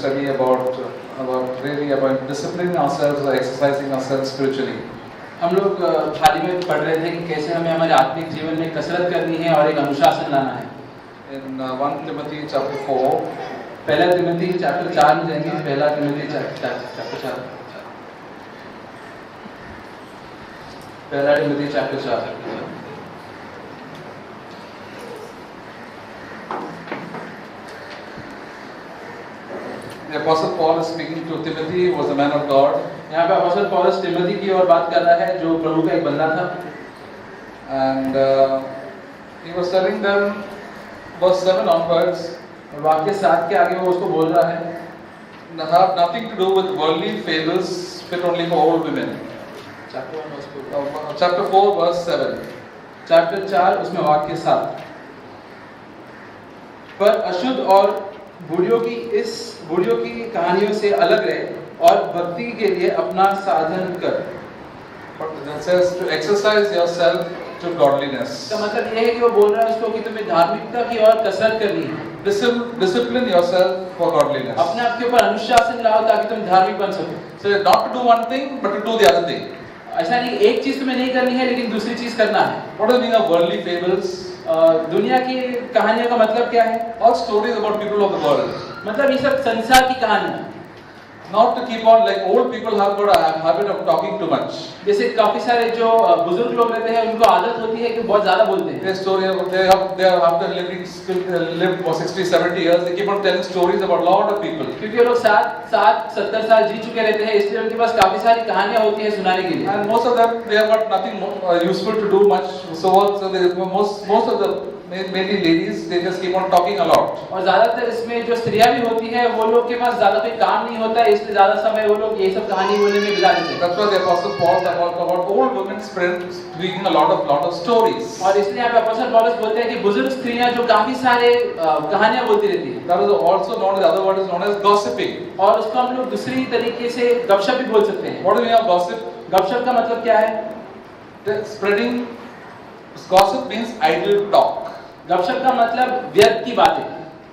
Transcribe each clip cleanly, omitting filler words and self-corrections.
study about really about disciplining ourselves or exercising ourselves spiritually. हम लोग हाल ही में पढ़ रहे थे कि कैसे हमें हमारे आत्मिक जीवन में कसरत करनी है और एक अनुशासन लाना है। In 1 Timothy chapter 4, पहला तिमोथी चैप्टर 4 में जाएंगे। पहला तिमोथी चैप्टर 4। पहला Timothy chapter 4। the Apostle Paul is speaking to Timothy, who was a man of God. यहाँ पे अपोस्टल पौलुस तिमोथी की ओर बात कर रहा है जो प्रभु का एक बंदा था। And he was telling them, verse 7 onwards, और वाक्य 7 के आगे वो उसको बोल रहा है, have nothing to do with worldly fables fit only for old women. Chapter 4 verse 7. Chapter 4 उसमें वाक्य 7। पर अशुद्ध और बूढ़ियों की कहानियों से अलग रहे और भक्ति के लिए अपना साधन कर। But it says to exercise yourself to godliness. तो मतलब ये है कि वो बोल रहा है उसको कि तुम्हें धार्मिकता की ओर कसरत करनी है। Discipline yourself for godliness. अपने आप के ऊपर अनुशासन लाओ ताकि तुम धार्मिक बन सको। So not to do one thing, but to do the other thing. ऐसा नहीं एक चीज तुम्हें नहीं करनी है लेकिन दूसरी चीज करना है। What does it mean of worldly fables? दुनिया की कहानियों का मतलब क्या है? All stories about people of the world. मतलब ये सब संसार की कहानी है। Not to keep on like old people have got a habit of talking too much. जैसे काफी सारे जो बुजुर्ग लोग रहते हैं उनको आदत होती है कि बहुत ज्यादा बोलते हैं। Their story about they are after lived for 60-70 years, they keep on telling stories about lot of people. क्योंकि वो लोग 70 साल जी चुके रहते हैं इसलिए उनके पास काफी सारी कहानियां होती है सुनाने के लिए। And most of them they have got nothing useful to do much. So they, most of the mainly ladies they just keep on talking a lot. और ज्यादातर इसमें जो स्त्रियां भी होती है वो लोग के पास ज्यादा कोई काम नहीं होता है इसलिए ज्यादा समय वो लोग ये सब कहानी बोलने में बिता देते हैं। That's why the Apostle Paul about old women speaking a lot of stories. और इसलिए यहाँ पे अपोस्टल पौलुस बोलते हैं कि बुजुर्ग स्त्रियां जो काफी सारे कहानियां बोलती रहती हैं। That is also known, the other word is known as gossiping. और उसको हम लोग दूसरी तरीके से गपशप भी बोल सकते हैं। What do we have gossip? गपशप का मतलब क्या है? Spreading gossip means idle talk. गपशप का मतलब व्यर्थ की बातें।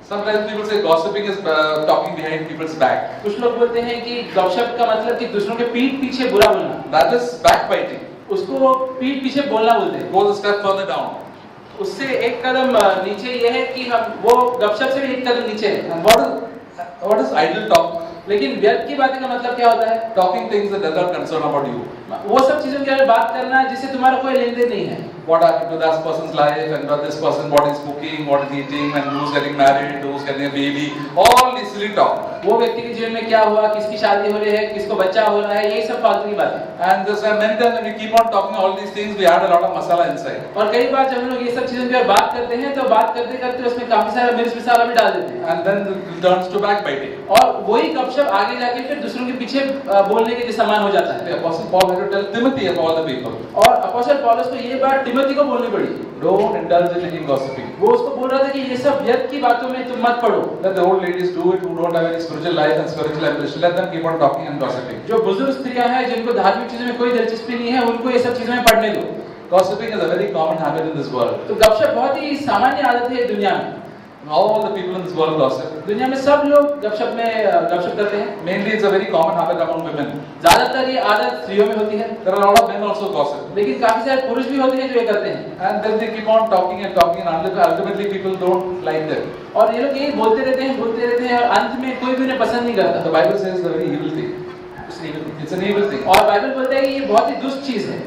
Sometimes people say gossiping is talking behind people's back. कुछ लोग बोलते हैं कि गपशप का मतलब कि दूसरों के पीठ पीछे बुरा बोलना। That is backbiting. उसको पीठ पीछे बोलना बोलते हैं। Goes a step further down. उससे एक कदम नीचे ये है कि हम वो गपशप से भी एक कदम नीचे है। And what is idle talk? लेकिन व्यर्थ की बातें का मतलब क्या होता है? Talking things that does not concern about you. वो सब चीजों के बारे में बात करना जिससे तुम्हारा कोई लेन देन नहीं है। What happened to that person's life and this person, what is cooking, what is eating, and who's getting married, who's getting a baby, all this silly talk. वो व्यक्ति के जीवन में क्या हुआ, किसकी शादी हो रही है, किसको बच्चा हो रहा है, ये सब फालतू की बातें। And this many times when we keep on talking all these things, we add a lot of masala inside. और कई बार जब हम लोग ये सब चीजों की बात करते हैं तो बात करते करते उसमें काफी सारा मिर्च मसाला भी डाल देते हैं। And then it turns to backbiting. और वही गपशप आगे जाके फिर दूसरों के पीछे बोलने के समान हो जाता है। The Apostle Paul had to tell Timothy of all the people. और अपोस्टल पौलुस को ये बात तिमोथी को बोलनी पड़ी। Don't indulge in gossiping. वो उसको बोल रहा था कि ये सब व्यर्थ की बातों में तुम मत पड़ो। Let the old ladies do it who don't have any spiritual life and spiritual ambition. Let them keep on talking and gossiping. जो बुजुर्ग स्त्रियां हैं जिनको धार्मिक चीजों में कोई दिलचस्पी नहीं है उनको ये सब चीजों में पढ़ने दो। Gossiping is a very common habit in this world. तो गपशप बहुत ही सामान्य आदत है दुनिया में। All the people in this world gossip. दुनिया में सब लोग गपशप करते हैं। Mainly it's a very common habit among women. ज्यादातर ये आदत स्त्रियों में होती है। There are a lot of men also gossip. लेकिन काफी सारे पुरुष भी होते हैं जो ये करते हैं। And then they keep on talking and ultimately people don't like them. और ये लोग यही बोलते रहते हैं और अंत में कोई भी उन्हें पसंद नहीं करता। The Bible says it's a very evil thing. It's an evil thing. और बाइबल बोलता है कि ये बहुत ही दुष्ट चीज है।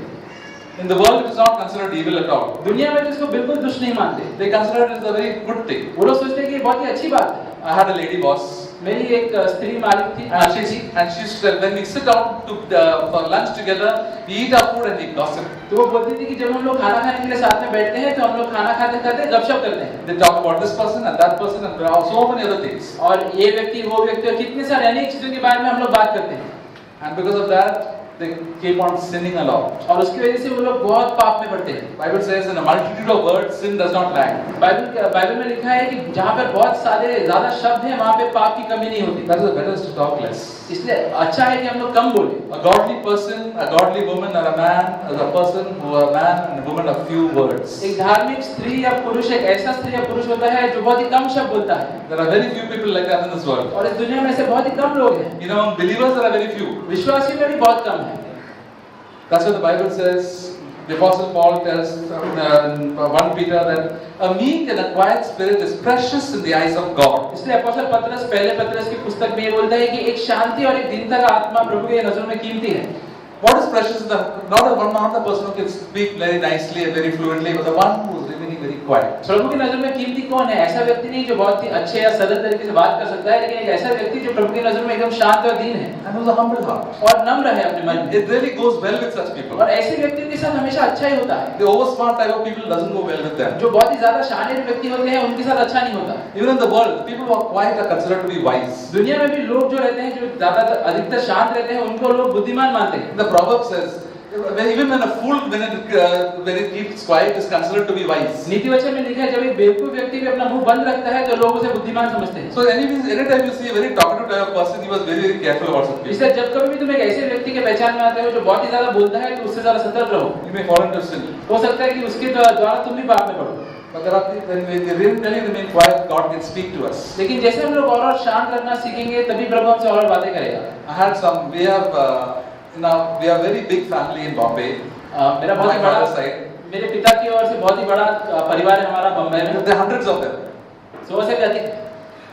In the world it is not considered evil at all. दुनिया में तो इसको बिल्कुल दुष्ट नहीं मानते। They consider it as a very good thing. वो लोग सोचते हैं कि ये बहुत ही अच्छी बात है। I had a lady boss. मेरी एक स्त्री मालिक थी। And she used to tell when we sit down for lunch together, we eat our food and we gossip. तो वो बोलती थी कि जब हम लोग खाना खाने के लिए साथ में बैठते हैं तो हम लोग खाना खाते खाते गपशप करते हैं। They talk about this person and that person and so many other things. और ये व्यक्ति वो व्यक्ति और कितने सारे अनेक चीजों के बारे में हम लोग बात करते हैं। And because of that, they keep on sinning a lot. और उसकी वजह से वो लोग बहुत पाप में पड़ते हैं। Bible says in a multitude of words, sin does not lack. Bible में लिखा है कि जहाँ पर बहुत सारे ज्यादा शब्द हैं वहाँ पे पाप की कमी नहीं होती। That is the better to talk less. इसलिए अच्छा है कि हम लोग कम बोलें। A godly person, a godly woman, or a man is a person who a man and a woman of few words. एक धार्मिक स्त्री या पुरुष एक ऐसा स्त्री या पुरुष होता है जो बहुत ही कम शब्द बोलता है। There are very few people like that in this world. और इस दुनिया में ऐसे बहुत ही कम लोग हैं। You know, among believers there are very few. विश्वासी में भी बहुत कम है। That's what the Bible says. The Apostle Paul tells 1 Peter that a meek and a quiet spirit is precious in the eyes of God. इसलिए अपोस्तल पतरस पहले पतरस की पुस्तक में ये बोलता है कि एक शांति और एक दीनता का आत्मा प्रभु की नजरों में कीमती है। What is precious is not the person who can speak very nicely and very fluently, but the one who is remaining very quiet. प्रभु की नजर में कीमती कौन है? ऐसा व्यक्ति नहीं जो बहुत ही अच्छे या सरल तरीके से बात कर सकता है, लेकिन एक ऐसा व्यक्ति जो प्रभु की नजर में एकदम शांत और दीन है And who is a humble heart. और नम्र है अपने मन में। It really goes well with such people. और ऐसे व्यक्तियों के साथ हमेशा अच्छा ही होता है। The oversmart type of people doesn't go well with them. जो बहुत ही ज्यादा शानीर व्यक्ति होते हैं उनके साथ अच्छा नहीं होता। Even in the world, people who are quiet are considered to be wise. दुनिया में भी लोग जो रहते हैं जो ज्यादातर अधिकतर शांत रहते हैं उनको लोग बुद्धिमान मानते हैं। The proverb says, even when a fool when it keeps quiet is considered to be wise. नीति वचन में लिखा है जब एक बेवकूफ व्यक्ति भी अपना मुंह बंद रखता है तो लोग उसे बुद्धिमान समझते हैं। So anytime you see a very talkative type of person, you must very very careful about such people. इसलिए जब कभी भी तुम एक ऐसे व्यक्ति के पहचान में आते हो जो बहुत ही ज्यादा बोलता है तो उससे ज्यादा सतर्क रहो। You may fall into sin. हो सकता है कि उसके द्वारा तुम भी पाप में पड़ो। But there are when we really remain quiet, God can speak to us. लेकिन जैसे हम लोग और शांत रहना सीखेंगे तभी प्रभु हमसे और बातें करेगा। I had some. We have very big family in Bombay. मेरा बहुत ही My बड़ा father's side. मेरे पिता की ओर से बहुत ही बड़ा परिवार है हमारा बम्बई में। There are hundreds of them. 100 से भी अधिक।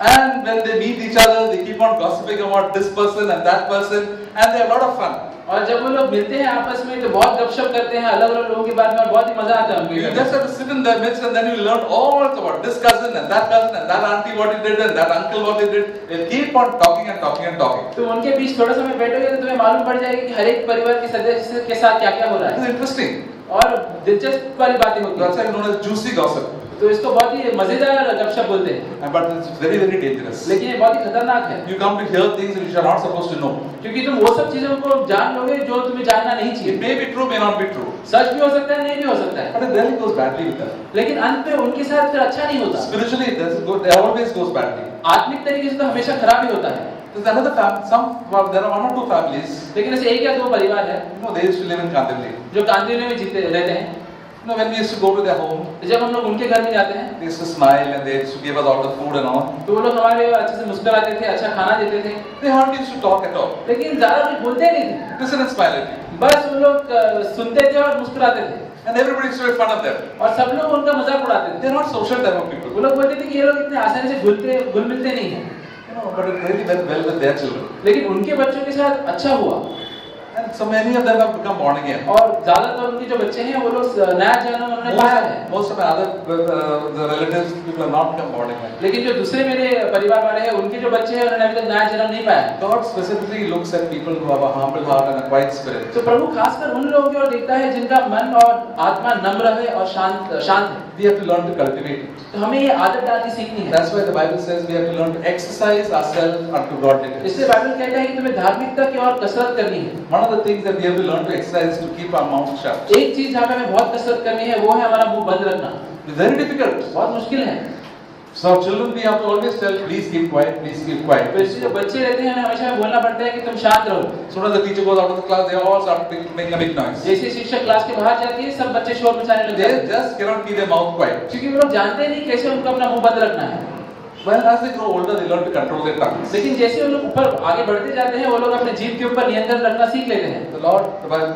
And when they meet each other, they keep on gossiping about this person and that person, and they have a lot of fun. और जब वो लोग मिलते हैं आपस में तो बहुत गपशप करते हैं अलग-अलग लोगों के बारे में और बहुत ही मजा आता है You उनको। just have to sit in their midst and then you learn all about this cousin and that auntie what he did and that uncle what he did. They keep on talking and talking and talking. तो उनके बीच थोड़ा समय बैठोगे तो तुम्हें मालूम पड़ जाएगा कि हर एक परिवार के सदस्य के साथ क्या-क्या हो रहा It है। is interesting. और दिलचस्प वाली बातें होती That's हैं। why known as juicy gossip. तो इसको बहुत ही मजेदार गपशप बोलते हैं। But it's very very dangerous. लेकिन ये बहुत ही खतरनाक है। You come to hear things which you are not supposed to know. क्योंकि तुम वो सब चीजों को जान लोगे जो तुम्हें जानना नहीं It चाहिए। may be true, may not be true. सच भी हो सकता है नहीं भी हो सकता है। But it really goes badly with them. लेकिन अंत में उनके साथ फिर अच्छा नहीं होता। Spiritually, it always goes badly. आत्मिक तरीके से तो हमेशा खराब ही होता है। There's another there are 1 or 2 families. लेकिन ऐसे एक या दो परिवार है They used to live in Kandivali. जो कांदिवली में जीते रहते हैं। When we used to go to their home, जब हम लोग उनके घर में जाते हैं they used to smile and they used to give us all the food and all. तो वो लोग हमारे अच्छे से मुस्कुराते थे अच्छा खाना देते थे They hardly used to talk at all. लेकिन ज्यादा कुछ बोलते नहीं थे Listen and smile at you. बस वो लोग सुनते थे और मुस्कुराते थे And everybody used to make fun of them. और सब लोग उनका मजाक उड़ाते थे। They're not social type of people. वो लोग बोलते थे कि ये लोग इतने आसानी से घुल मिलते नहीं हैं But it really went well with their children. लेकिन उनके बच्चों के साथ अच्छा हुआ And so many of them have become born again. और ज्यादातर उनके जो बच्चे हैं वो लोग नया जन्म उन्होंने पाया है। Most of my the relatives, people have not become born again. लेकिन जो दूसरे मेरे परिवार वाले हैं उनके जो बच्चे हैं उन्होंने अभी तक नया जन्म नहीं पाया है। God specifically looks at people who have a humble heart and a quiet spirit. तो प्रभु खासकर उन लोगों की ओर देखता है जिनका मन और आत्मा नम्र है और शांत है। We have to learn to cultivate it. तो हमें ये आदत डालनी सीखनी है। That's why the Bible says we have to learn to exercise ourselves unto godliness. इसलिए बाइबल कहता है कि तुम्हें धार्मिकता की ओर कसरत करनी है। One of the things that we have to learn to exercise is to keep our mouth shut. एक चीज जहाँ पे हमें बहुत कसरत करनी है वो है हमारा मुंह बंद रखना। It's very difficult. बहुत मुश्किल है। So our children we have to always tell, please keep quiet, please keep quiet. तो इसलिए जो बच्चे रहते हैं उन्हें हमेशा बोलना पड़ता है कि तुम शांत रहो। As soon as the teacher goes out of the class, they all start making a big noise. जैसे शिक्षक क्लास के बाहर जाती है सब बच्चे शोर मचाने लगते They हैं just cannot keep their mouth quiet. क्योंकि वो लोग जानते नहीं कैसे उनको अपना मुंह बंद रखना है। Well, as they grow older, they learn to control their tongues. लेकिन जैसे वो लोग ऊपर आगे बढ़ते जाते हैं वो लोग अपने जीभ के ऊपर नियंत्रण रखना सीख लेते हैं। The Lord,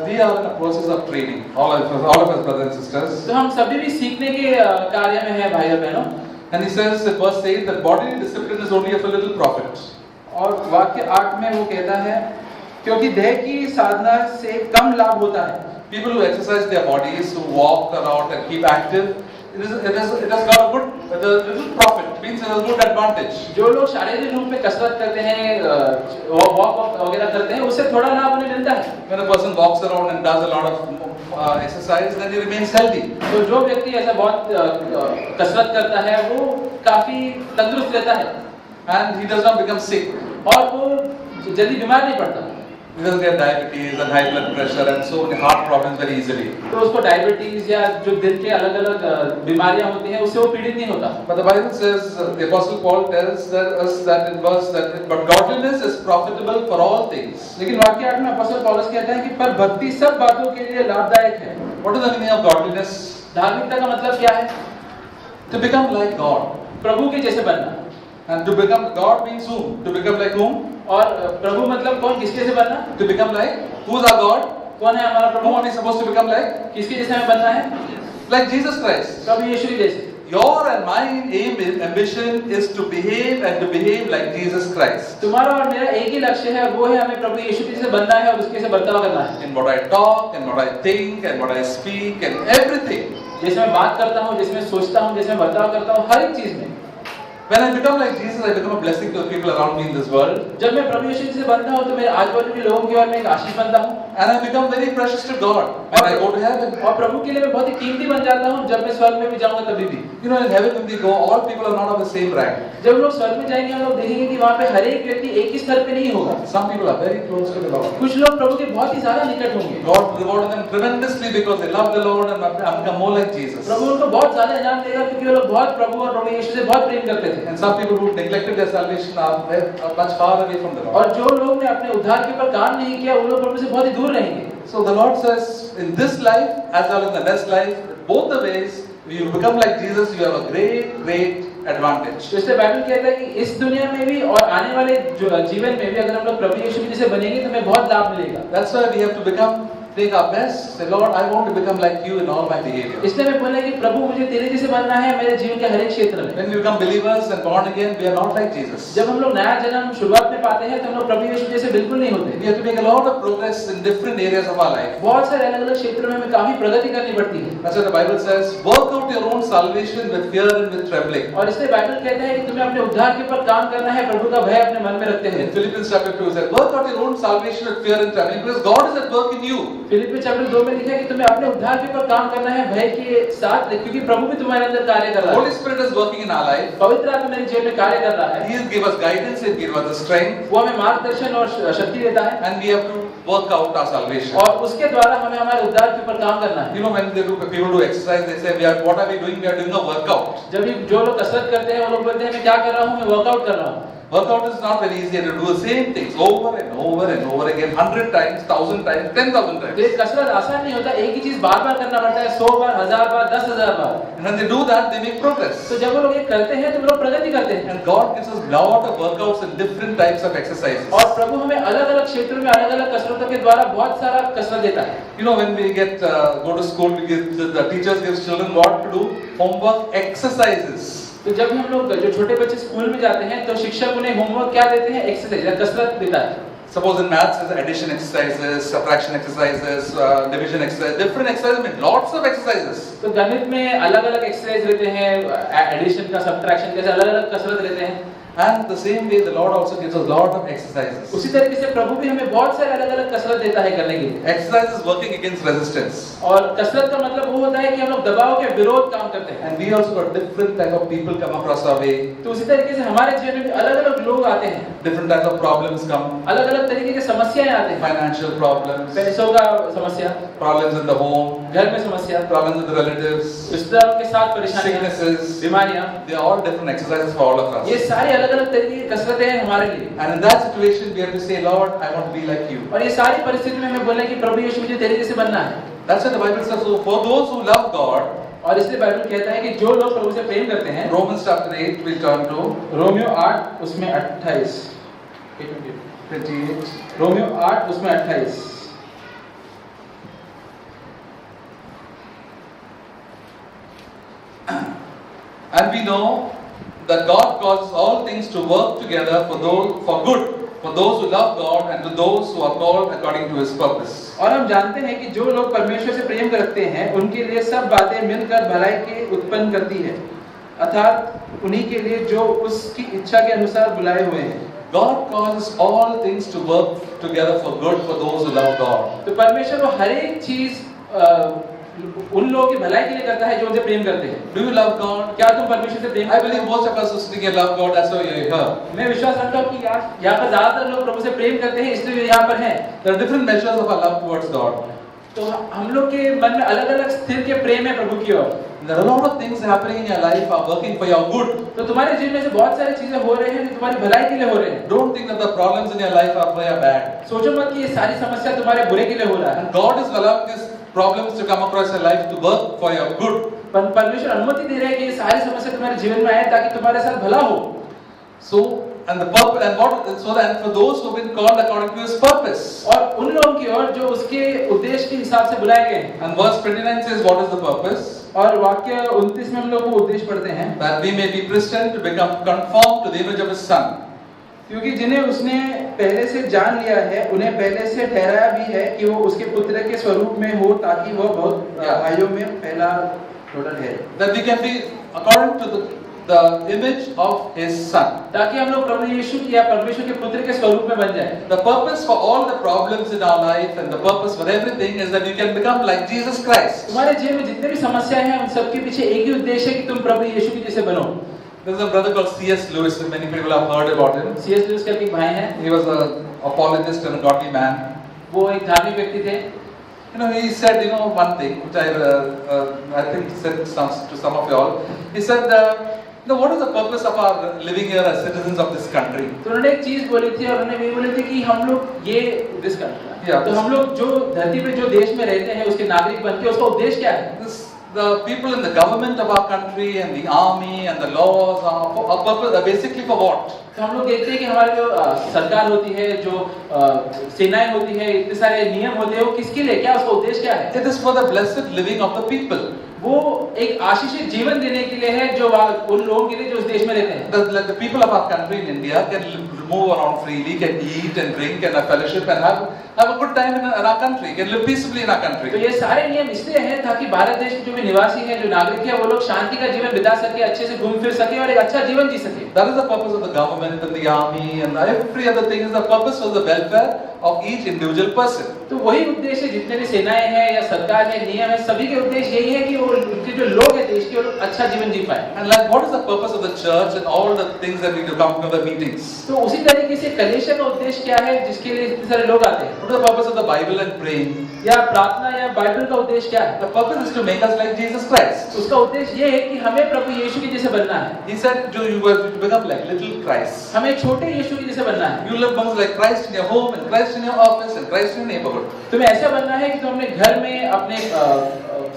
we are in a process of training. All of us brothers and sisters. तो हम सभी भी सीखने के कार्य में हैं भाई और बहनों। And he says in verse 8 that bodily discipline is only of a little profit. और वाक्य 8 में वो कहता है क्योंकि देह की साधना से कम लाभ होता है। People who exercise their bodies, who walk around and keep active, it has got a little profit. It means it has good advantage. जो लोग शारीरिक रूप में कसरत करते हैं वॉक वगैरह करते हैं उससे थोड़ा लाभ उन्हें मिलता है। When a person walks around and does a lot of exercise, then he remains healthy. तो जो व्यक्ति ऐसा बहुत कसरत करता है वो काफी तंदुरुस्त रहता है And he does not become sick. और वो जल्दी बीमार नहीं पड़ता। He doesn't get diabetes and high blood pressure and so many heart problems very easily. तो उसको डायबिटीज या जो दिल के अलग अलग बीमारियां होती हैं उससे वो पीड़ित नहीं होता। But the Bible says, the Apostle Paul tells us that in verse that but godliness is profitable for all things. लेकिन वाक्य 8 में अपोस्तल पौलुस कहता है कि पर भक्ति सब बातों के लिए लाभदायक है। What is the meaning of godliness? धार्मिकता का मतलब क्या है? To become like God. प्रभु के जैसे बनना। And to become God means whom? To become like whom? और प्रभु मतलब कौन, किसके जैसे बनना? To become like who's our God? कौन है हमारा Whom Prabhu? are we supposed to become like? किसके जैसे हमें बनना है? Like Jesus Christ. प्रभु यीशु के जैसे। Your and my aim is ambition is to behave like Jesus Christ. तुम्हारा और मेरा एक ही लक्ष्य है, वो है हमें प्रभु यीशु के जैसे बनना है और उसके जैसे बर्ताव करना है। In what I talk and what I think and what I speak and everything. जैसे मैं बात करता हूँ, जैसे मैं सोचता हूँ, जैसे मैं बर्ताव करता हूँ, हर एक चीज में। When I become like Jesus, I become a blessing to the people around me in this world. जब मैं प्रभु यीशु से बनता हूँ तो मेरे आजू-बाजू के लोगों की ओर मैं एक आशीष बनता हूँ। And I become very precious to God when I go to heaven. और प्रभु के लिए मैं बहुत ही कीमती बन जाता हूँ जब मैं स्वर्ग में भी जाऊँगा तभी भी। You know, in heaven when we go, all people are not of the same rank. जब लोग स्वर्ग में जाएंगे हम लोग देखेंगे कि वहाँ पे हर एक व्यक्ति एक ही स्तर पे नहीं होगा। Some people are very close to the Lord. कुछ लोग प्रभु के बहुत ही ज्यादा निकट होंगे। God rewarded them tremendously because they love the Lord and have become more like Jesus. प्रभु उनको बहुत ज्यादा इनाम देगा क्योंकि वो लोग बहुत प्रभु और प्रभु यीशु से बहुत प्रेम करते थे। And some people who neglected their salvation are much far away from the Lord. और जो लोग ने अपने उद्धार के ऊपर काम नहीं किया वो लोग प्रभु से बहुत ही दूर रहेंगे। So the Lord says, in this life as well as the next life, both the ways, you become like Jesus, you have a great advantage. तो इसलिए बाइबल कहता है कि इस दुनिया में भी और आने वाले जीवन में भी अगर हम लोग प्रभु यीशु के जैसे बनेंगे तो हमें बहुत लाभ मिलेगा। That's why we have to take our best. Say, Lord, I want to become like you in all my behavior. इसलिए मैं बोला कि प्रभु मुझे तेरे जैसे बनना है मेरे जीवन के हर एक क्षेत्र में। When we become believers and born again, we are not like Jesus. जब हम लोग नया जन्म शुरुआत में पाते हैं तो हम लोग प्रभु यीशु जैसे बिल्कुल नहीं होते। We have to make a lot of progress in different areas of our life. बहुत सारे अलग-अलग क्षेत्रों में हमें काफी प्रगति करनी पड़ती है। That's why the Bible says, work out your own salvation with fear and with trembling. और इसलिए बाइबल कहता है कि तुम्हें अपने उद्धार के ऊपर काम करना है, प्रभु का भय अपने मन में रखते हुए। In Philippians chapter 2 it says, work out your own salvation with fear and trembling because God is at work in you. Philippi chapter 2 में लिखा है कि तुम्हें अपने उद्धार के ऊपर काम करना है भय के साथ क्योंकि प्रभु भी तुम्हारे अंदर कार्य कर रहा है। Holy Spirit is working in our life. पवित्र आत्मा मेरे जीवन में कार्य कर रहा है। He will give us guidance, He will give us the strength. वो हमें मार्गदर्शन और शक्ति देता है। And we have to work out our salvation. और उसके द्वारा हमें हमारे उद्धार के ऊपर काम करना है। You know when people do exercise, they say, what are we doing? We are doing a workout. जब जो लोग कसरत करते हैं वो लोग बोलते हैं मैं क्या कर रहा हूँ, मैं वर्कआउट कर रहा हूँ। Workout is not very easy to do the same things over and over and over again, 100 times, 1000 times, 10,000 times. ये कसरत आसान नहीं होता, एक ही चीज बार-बार करना पड़ता है, 100 बार, 1000 बार, 10,000 बार। And when they do that, they make progress. तो जब वो लोग ये करते हैं तो वो लोग प्रगति करते हैं। And God gives us lot of workouts and different types of exercises. और प्रभु हमें अलग-अलग क्षेत्रों में अलग-अलग कसरतों के द्वारा बहुत सारा कसरत देता है। You know when we go to school, the teachers give children what to do, homework exercises. तो जब हम लोग जो छोटे बच्चे स्कूल में जाते हैं तो शिक्षक उन्हें होमवर्क क्या देते हैं, एक्सरसाइज या कसरत देता है। Suppose in maths is addition exercises, subtraction exercises, division exercises, different exercises, I mean lots of exercises. तो गणित में अलग-अलग एक्सरसाइज रहते हैं, एडिशन का, सब्ट्रैक्शन का, अलग-अलग कसरत रहते हैं। And the same way the Lord also gives us lot of exercises. उसी तरीके से प्रभु भी हमें बहुत सारे अलग-अलग कसरत देता है करने के लिए। Exercise is working against resistance. और कसरत का मतलब वो होता है कि हम लोग दबाव के विरोध काम करते हैं। And we also got different type of people come across our way. तो उसी तरीके से हमारे जीवन में भी अलग-अलग लोग आते हैं। Different types of problems come. अलग-अलग तरीके की समस्याएं आते हैं। Financial problems, पैसों का समस्या, problems in the home, घर में समस्या, problems with the relatives, रिश्तेदारों के साथ परेशानियां, sicknesses, बीमारियां। they are all different exercises for all of us. ये सारी अलग-अलग तरीके की कसरतें हैं हमारे लिए। And in that situation we have to say, Lord, I want to be like you. और ये सारी परिस्थिति में हमें बोलना है कि प्रभु यीशु मुझे तेरे जैसे बनना है। That's why the Bible says, so for those who love God, और इसलिए बाइबल कहता है कि जो लोग प्रभु से प्रेम करते हैं, Romans chapter 8 we'll turn to Romeo 8 उसमें 28, 28. रोमियो 8 उसमें 28। And we know that God causes all things to work together for good, for those who love God and to those who are called according to His purpose. और हम जानते हैं कि जो लोग परमेश्वर से प्रेम करते हैं उनके लिए सब बातें मिलकर भलाई के उत्पन्न करती है, अर्थात उन्हीं के लिए जो उसकी इच्छा के अनुसार बुलाए हुए हैं। God causes all things to work together for good for those who love God. तो परमेश्वर वो हर एक चीज उन लोगों की भलाई के लिए करता है जो उनसे प्रेम करते हैं। Do you love God? क्या तुम परमेश्वर से प्रेम I करते believe हो? most of us who sitting here love God. That's why you're here. मैं विश्वास रखता हूँ कि यहाँ पर ज्यादातर लोग प्रभु से प्रेम करते हैं, इसलिए वे यहाँ पर हैं। There are different measures of our love towards God. तो हम लोग के मन में अलग अलग स्थिर के प्रेम है प्रभु की ओर। There are a lot of things happening in your life are working for your good. तो तुम्हारे जीवन में से बहुत सारी चीजें हो रही हैं जो तुम्हारी भलाई के लिए हो रहे हैं। Don't think that the problems in your life are for your bad. सोचो मत कि ये सारी समस्या तुम्हारे बुरे के लिए हो रहा है। And God is allowing these problems to come across your life to work for your good. परमेश्वर अनुमति दे रहे हैं कि ये सारी समस्या तुम्हारे जीवन में आए ताकि तुम्हारे साथ भला हो। So, and the purpose, and what, so that for those who have been called according to His purpose. और उन लोगों की ओर जो उसके उद्देश्य के हिसाब से बुलाए गए हैं। And verse 29 says, what is the purpose? और वाक्य 29 में हम लोग वो उद्देश्य पढ़ते हैं। That we may be Christian to become conformed to the image of His Son. क्योंकि जिन्हें उसने पहले से जान लिया है, उन्हें पहले से ठहराया भी है कि वो उसके पुत्र के स्वरूप में हो, ताकि वह बहुत भाइयों में पहला टोटल है। That we can be according to the image of His Son. ताकि हम लोग प्रभु यीशु या परमेश्वर के पुत्र के स्वरूप में बन जाएं। The purpose for all the problems in our life and the purpose for everything is that you can become like Jesus Christ. तुम्हारे जीवन में जितने भी समस्याएं हैं, उन सब के पीछे एक ही उद्देश्य है कि तुम प्रभु यीशु के जैसे बनो। There's a brother called C.S. Lewis. Many people have heard about him. C.S. Lewis करके एक भाई हैं। He was an apologist and a godly man. वो एक धार्मिक व्यक्ति थे। You know, he said, you know, one thing which I think he said to some of you all. He said, you know, what is the purpose of our living here as citizens of this country? तो उन्होंने एक चीज बोली थी और उन्होंने ये बोली थी कि हम लोग ये उद्देश्य करते हैं। तो हम लोग जो धरती पे जो देश में रहते हैं उसके नागरिक बनके उसका उद्देश्य क्या है? The people in the government of our country and the army and the laws are purpose basically for what? तो हम लोग देखते हैं कि हमारी जो सरकार होती है, जो सेनाएं होती है, इतने सारे नियम होते हैं, वो किसके लिए, क्या उसका उद्देश्य क्या है? It is for the blessed living of the people. वो एक आशीषित जीवन देने के लिए है जो उन लोगों के लिए जो उस देश में रहते हैं। The people of our country in India can move around freely, can eat and drink and have fellowship and have a good time in our country, can live peacefully in our country. तो ये सारे नियम इसलिए हैं ताकि भारत देश के जो भी निवासी हैं, जो नागरिक हैं, वो लोग शांति का जीवन बिता सके, अच्छे से घूम फिर सके और एक अच्छा जीवन जी सके। That is the purpose of the government and the army and every other thing is the purpose for the welfare of each individual person. तो वही उद्देश्य जितने भी सेनाएं हैं या सरकार है, नियम है, सभी के उद्देश्य यही है कि वो उनके जो लोग हैं देश के, वो लोग अच्छा जीवन जी पाए। And like what is the purpose of the church and all the things that need to come to the meetings? तो उसी तरीके से कलीसिया का उद्देश्य क्या है जिसके लिए इतने सारे लोग आते हैं? What is the purpose of the Bible and praying? या प्रार्थना या बाइबल का उद्देश्य क्या है? The purpose is to make us like Jesus Christ. उसका उद्देश्य ये है कि हमें प्रभु यीशु के जैसे बनना है। He said you were to become like little Christ. हमें छोटे यीशु के जैसे बनना है। You live most like Christ in your home and Christ in your office and Christ in your neighborhood. तुम्हें ऐसा बनना है कि तुम अपने घर में, अपने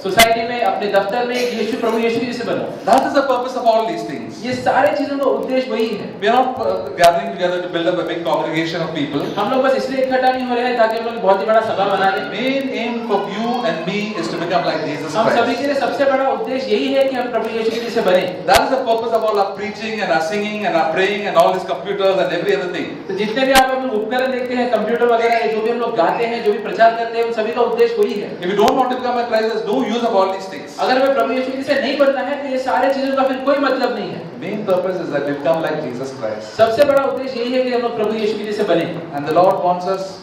सोसाइटी में, अपने दफ्तर में यीशु प्रभु यीशु के जैसे बनो। That is the purpose of all these things. ये सारे चीजों का उद्देश्य वही है। We are not gathering together to build up a big congregation of people. हम लोग बस इसलिए इकट्ठा नहीं हो रहे हैं ताकि हम लोग बहुत ही बड़ा सभा बना लें। Main aim for you and me is to become like Jesus हम सभी Christ. के लिए सबसे बड़ा उद्देश्य यही है कि हम प्रभु यीशु के जैसे बने। That is the purpose of all our preaching and our singing and our praying and all these computers and every other thing. तो जितने भी आप अपने उपकरण देखते हैं, कंप्यूटर वगैरह, जो भी हम लोग गाते हैं, जो भी प्रचार करते हैं, उन सभी का उद्देश्य वही है। If you don't want to become like Christ, there's no use of all these things. अगर हमें प्रभु यीशु के जैसे नहीं बनना है तो ये सारे चीजों का फिर कोई मतलब नहीं है। Main purpose is that we become like Jesus Christ. सबसे बड़ा उद्देश्य यही है कि हम लोग प्रभु यीशु के जैसे बने। And the Lord wants us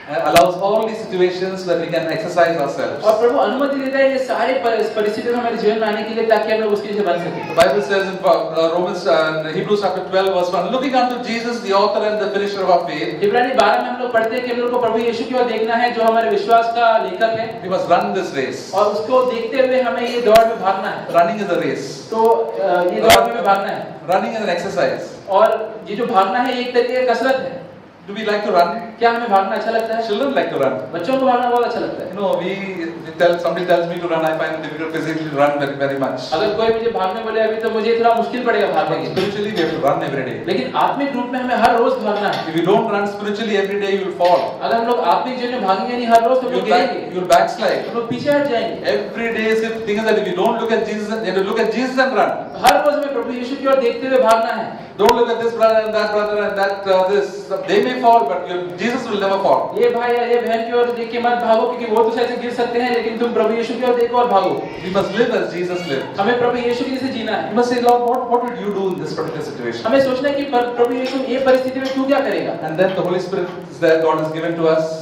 allows all these situations that we can exercise ourselves. और प्रभु अनुमति देता है ये सारे परिस्थितियों में हमारे जीवन में आने के लिए ताकि हम लोग उसके जैसे बन सकें। The Bible says in Hebrews chapter 12 verse 1, looking unto Jesus, the author and the finisher of our faith. इब्रानी 12 में हम लोग पढ़ते हैं कि हम लोग को प्रभु यीशु की ओर देखना है जो हमारे विश्वास का लेखक है। We must run this race. और उसको देखते हुए हमें ये दौड़ में भागना है। Running is a race. तो ये दौड़ में भागना है। Running is an exercise. और ये जो भागना है ये एक तरीके का कसरत है। Do we like to run? क्या हमें भागना अच्छा लगता है? Children like to run. बच्चों को भागना बहुत अच्छा लगता है। You know, somebody tells me to run, I find it difficult physically to run very much. अगर कोई मुझे भागने बोले अभी तो मुझे थोड़ा मुश्किल पड़ेगा भागने के लिए। Spiritually, we have to run every day. लेकिन आत्मिक रूप में हमें हर रोज भागना है। If you don't run spiritually every day, you will fall. अगर हम लोग आत्मिक जीवन में भागेंगे नहीं हर रोज तो हम लोग गिरेंगे। You will backslide. हम लोग पीछे हट जाएंगे। Every day, the thing is that if you don't look at Jesus, you have to look at Jesus and run. हर रोज हमें प्रभु यीशु की ओर देखते हुए भागना है। Don't look at this brother and that this. They may fall, but Jesus will never fall. ये भाई या ये बहन की ओर देख के मत भागो क्योंकि वो तो शायद से गिर सकते हैं लेकिन तुम प्रभु यीशु की ओर देखो और भागो। We must live as Jesus lived. हमें प्रभु यीशु के जैसे जीना है। You must say, Lord, what would you do in this particular situation? हमें सोचना है कि प्रभु यीशु ये परिस्थिति में तू क्या करेगा। And then the Holy Spirit is there. God has given to us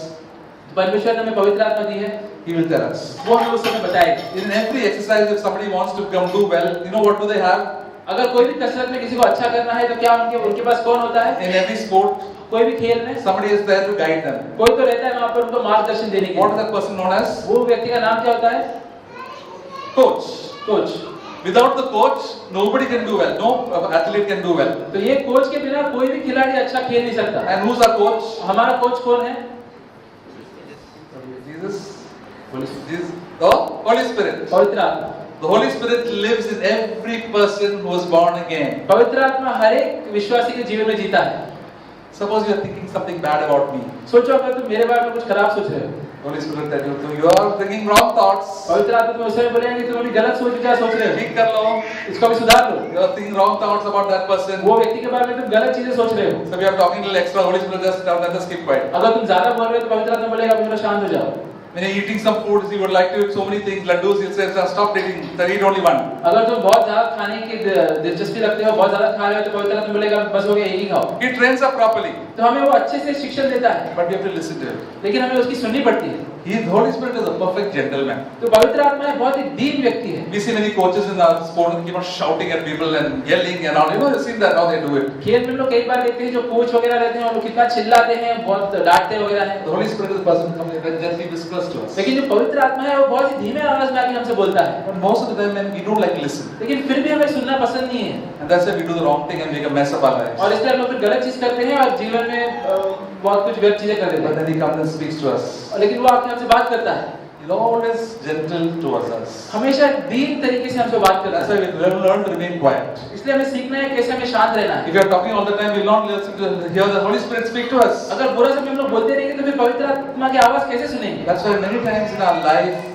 परमेश्वर ने हमें पवित्र आत्मा दी है, He will tell us. वो हमें उस समय बताएगा। In every exercise, if somebody wants to come do well, you know what do they have? अगर कोई भी कसरत में किसी को अच्छा करना है तो क्या उनके पास कौन होता है? In every sport, कोई भी खेल में somebody is there to guide them. कोई तो रहता है वहाँ पर उनको मार्गदर्शन देने के What is लिए। that person known as? वो व्यक्ति का नाम क्या होता है? Coach. Coach. Without the coach, nobody can do well. No athlete can do well. तो ये कोच के बिना कोई भी खिलाड़ी अच्छा खेल नहीं सकता। And who's our coach? हमारा कोच कौन है? Jesus. Jesus. The Holy Spirit. पवित्र आत्मा। The Holy Spirit lives in every person who is born again. पवित्र आत्मा हर एक विश्वासी के जीवन में जीता है। Suppose you are thinking something bad about me. सोचो अगर तुम मेरे बारे में कुछ खराब सोच रहे हो। Holy Spirit tell you, you are thinking wrong thoughts. पवित्र आत्मा तुम्हें उस समय बोलेगा कि तुम अभी गलत सोच विचार सोच रहे हो। ठीक कर लो. इसको भी सुधार लो। You are thinking wrong thoughts about that person. वो व्यक्ति के बारे में तुम गलत चीजें सोच रहे हो। So we are talking a little extra. Holy Spirit just tell them to keep quiet. अगर तुम ज्यादा बोल रहे हो तो पवित्र आत्मा बोलेगा अभी थोड़ा शांत हो जाओ। When you're eating some foods, you would like to eat so many things, laddus, you say, stop eating, eat only one. अगर तुम बहुत ज्यादा खाने की दिलचस्पी रखते हो, बहुत ज्यादा खा रहे हो तो पवित्र आत्मा बोलेगा बस हो गया एक ही खाओ। He trains us properly, तो हमें वो अच्छे से शिक्षण देता है, but we have to listen to him. लेकिन हमें उसकी सुननी पड़ती है। The Holy Spirit is a perfect gentleman. तो पवित्र आत्मा एक बहुत ही दीन व्यक्ति है। We see many coaches in our sport and keep on shouting at people and yelling and all. You know, you've seen that how they do it. खेल में लोग कई बार देखते हैं जो कोच वगैरह रहते हैं वो लोग कितना चिल्लाते हैं, बहुत डांटते वगैरह हैं। The Holy Spirit is the person who comes and gently whispers to us. लेकिन जो पवित्र आत्मा है वो बहुत ही धीमे आवाज में आके हमसे बोलता है। But most of the time, we don't like to listen. लेकिन फिर भी हमें सुनना पसंद नहीं है। And that's why we do the wrong thing and make a mess of our lives. और इसलिए हम लोग फिर गलत चीज करते हैं और जीवन में बहुत कुछ गलत चीजें कर देते But हैं। then he comes and speaks to us. लेकिन वो आके हमसे बात करता है। He's always gentle towards us. हमेशा दीन तरीके से हमसे बात करता That's है। why we learn to remain quiet. इसलिए हमें सीखना है कैसे हमें शांत रहना है। If you are talking all the time, we will not listen to hear the Holy Spirit speak to us. अगर बुरा समय हम लोग बोलते रहेंगे तो फिर पवित्र आत्मा की आवाज कैसे सुनेंगे? That's why many times in our life,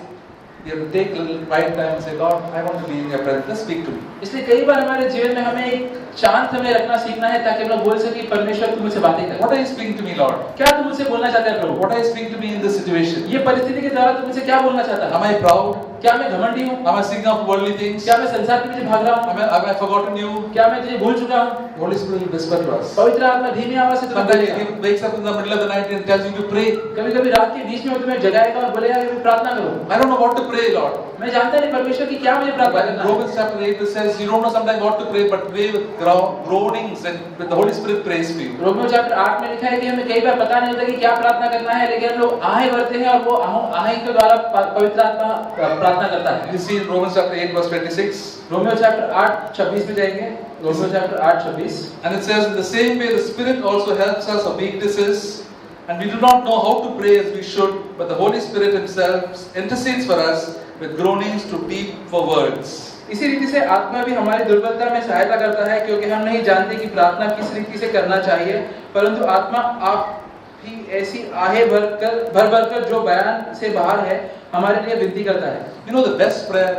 we have to take a little quiet time and say, Lord, I want to be in your presence. Just speak to me. इसलिए कई बार हमारे जीवन में हमें एक शांत समय रखना सीखना है ताकि हम लोग बोल सके परमेश्वर तुम मुझसे बातें कर। What are you speaking to me, Lord? क्या तुम मुझसे बोलना चाहते हैं प्रभु? What are you speaking to me in this situation? ये परिस्थिति के द्वारा तुम मुझसे क्या बोलना चाहता है? Am I proud? क्या मैं घमंडी हूँ? Am I thinking of worldly things? क्या मैं संसार के पीछे भाग रहा हूँ? Have I forgotten you? क्या मैं तुझे भूल चुका हूँ? Holy Spirit will whisper to us. पवित्र आत्मा धीमी आवाज से तुम्हें Sometimes बोलेगा। he wakes up in the middle of the night and tells you to pray. कभी-कभी रात के बीच में वो तुम्हें जगाएगा और बोलेगा कि प्रार्थना करो। I don't know what to pray, Lord. मैं जानता नहीं परमेश्वर की क्या मुझे प्रार्थना But in करना है। Romans chapter 8 it says, you don't know sometimes what to pray, but pray with groanings and with the Holy Spirit prays for you. Romeo chapter 8 में लिखा है कि हमें कई बार पता नहीं होता कि क्या प्रार्थना करना है, लेकिन हम लोग आहें भरते हैं और वो आहें के द्वारा पवित्र आत्मा प्रार्थना करता है। You see in Romans chapter 8 verse 26. Romeo chapter 8:26 में जाएंगे। Romeo chapter 8:26 And it says, in the same way the Spirit also helps us of weaknesses, and we do not know how to pray as we should, but the Holy Spirit Himself intercedes for us with groanings too deep for words. इसी रीति से आत्मा भी हमारी दुर्बलता में सहायता करता है, क्योंकि हम नहीं जानते कि प्रार्थना किस रीति से करना चाहिए, परंतु आत्मा आप ही ऐसी आहें भर कर जो बयान से बाहर है हमारे लिए विनती करता है। You know the best prayer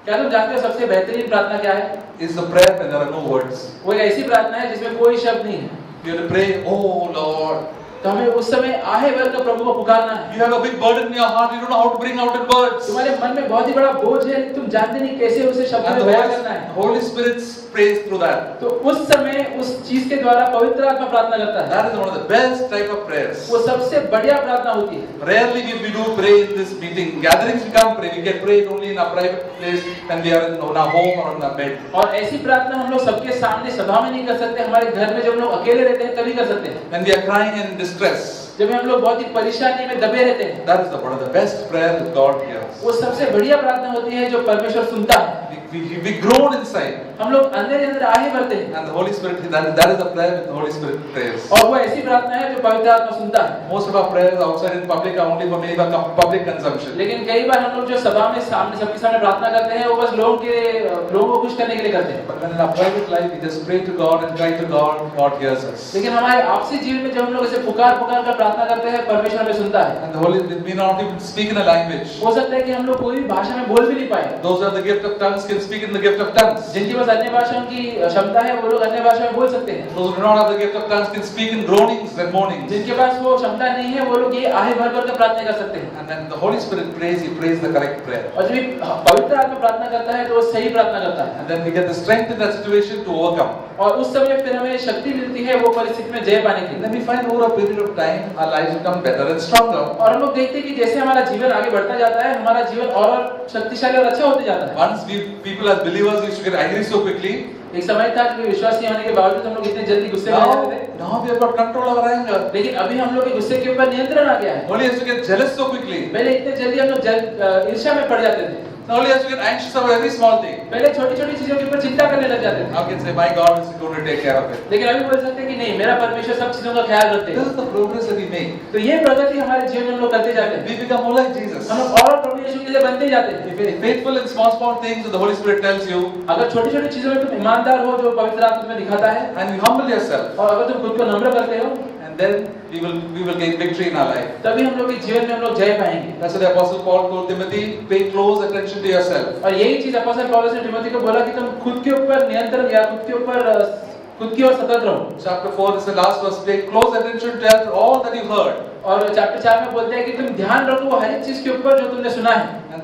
क्या तुम जानते हो सबसे बेहतरीन प्रार्थना क्या है? is the prayer when there are no words. वो एक ऐसी प्रार्थना है जिसमें कोई शब्द नहीं है। You have to pray, oh Lord. तो हमें उस समय आहें भर कर प्रभु को पुकारना है। You have a big burden in your heart, you don't know how to bring out in words. तुम्हारे मन में बहुत ही बड़ा बोझ है, तुम जानते नहीं कैसे उसे शब्दों And में the बयां करना है। Holy Spirit prays through that. तो उस समय उस चीज के द्वारा पवित्र आत्मा प्रार्थना करता है। That is one of the best type of prayers. वो सबसे बढ़िया प्रार्थना होती है। Rarely we do pray in this meeting. Gatherings we can't pray. We can pray it only in a private place when we are in our home or in our bed. और ऐसी प्रार्थना हम लोग सबके सामने सभा में नहीं कर सकते, हमारे घर में जब हम लोग अकेले रहते हैं तभी कर सकते हैं। When we are crying in distress. जब हम लोग बहुत ही परेशानी में दबे रहते हैं। That is one of the best prayer that God hears. वो सबसे बढ़िया प्रार्थना होती है जो परमेश्वर सुनता है। We groan inside. हम लोग अंदर ही अंदर आहें भरते हैं। And the Holy Spirit, that is the prayer that the Holy Spirit prays. और वो ऐसी प्रार्थना है जो पवित्र आत्मा सुनता है। Most of our prayers outside in public are only for maybe for public consumption. लेकिन कई बार हम लोग जो सभा में सामने सबके सामने प्रार्थना करते हैं वो बस लोगों को खुश करने के लिए करते हैं। But when in our private life we just pray to God and cry to God, God hears us. लेकिन हमारे आपसी जीवन में जब हम लोग ऐसे पुकार कर प्रार्थना करते हैं परमेश्वर हमें सुनता है। And the Holy Spirit may not even speak in a language. हो सकता है कि हम लोग कोई भी भाषा में बोल भी नहीं पाए। Those who have the gift of tongues can speak in the gift of tongues. जिनके पास अन्य भाषाओं की क्षमता है वो लोग अन्य भाषा में बोल सकते हैं। Those who do not have the gift of tongues can speak in groanings and moanings. जिनके पास वो क्षमता नहीं है वो लोग ये आहे भर भर कर प्रार्थना कर सकते हैं। And when the Holy Spirit prays, He prays the correct prayer. और जब पवित्र आत्मा प्रार्थना करता है तो वो सही प्रार्थना करता है। And then we get the strength in that situation to overcome. और उस समय फिर हमें शक्ति मिलती है वो परिस्थिति में जय पाने की। And then we find over a period of time our lives become better and stronger. और हम लोग देखते हैं कि जैसे हमारा जीवन आगे बढ़ता जाता है हमारा जीवन और शक्तिशाली और अच्छा होते जाता है। Once people as believers used to get angry so quickly. एक समय था कि विश्वासी होने के बावजूद हम लोग इतने जल्दी गुस्से में आ जाते थे। Now we have got control over anger. लेकिन अभी हम लोग के गुस्से के ऊपर नियंत्रण आ गया है। Only used to get jealous so quickly. पहले इतने जल्दी हम लोग ईर्ष्या में पड़ जाते थे। Now only used to get anxious over every small thing. पहले छोटी-छोटी चीजों के ऊपर चिंता करने लग जाते थे। Now can say my God is going to take care of it. लेकिन अभी बोल सकते हैं कि नहीं मेरा परमेश्वर सब चीजों का ख्याल रखते This हैं। is the progress that we make. तो ये प्रगति हमारे जीवन में हम लोग करते जाते हैं। We become more like Jesus. हम लोग और प्रभु यीशु के लिए बनते जाते हैं। If you are faithful in small things that the Holy Spirit tells you, अगर छोटी-छोटी चीजों में तुम ईमानदार हो जो पवित्र आत्मा तुम्हें दिखाता है and you humble yourself, और अगर तुम खुद को नम्र करते हो and then we will gain victory in our life. तभी हम लोग के जीवन में हम लोग जय पाएंगे। That's what the Apostle Paul told Timothy, pay close attention to yourself. और यही चीज अपोस्टल पौलुस ने तिमोथी को बोला कि तुम खुद के ऊपर नियंत्रण या खुद की ओर सतर्क रहो। Chapter 4 is the last verse, pay close attention to all that you heard. और चैप्टर 4 में बोलते हैं कि तुम ध्यान रखो हर एक चीज के ऊपर जो तुमने सुना है। And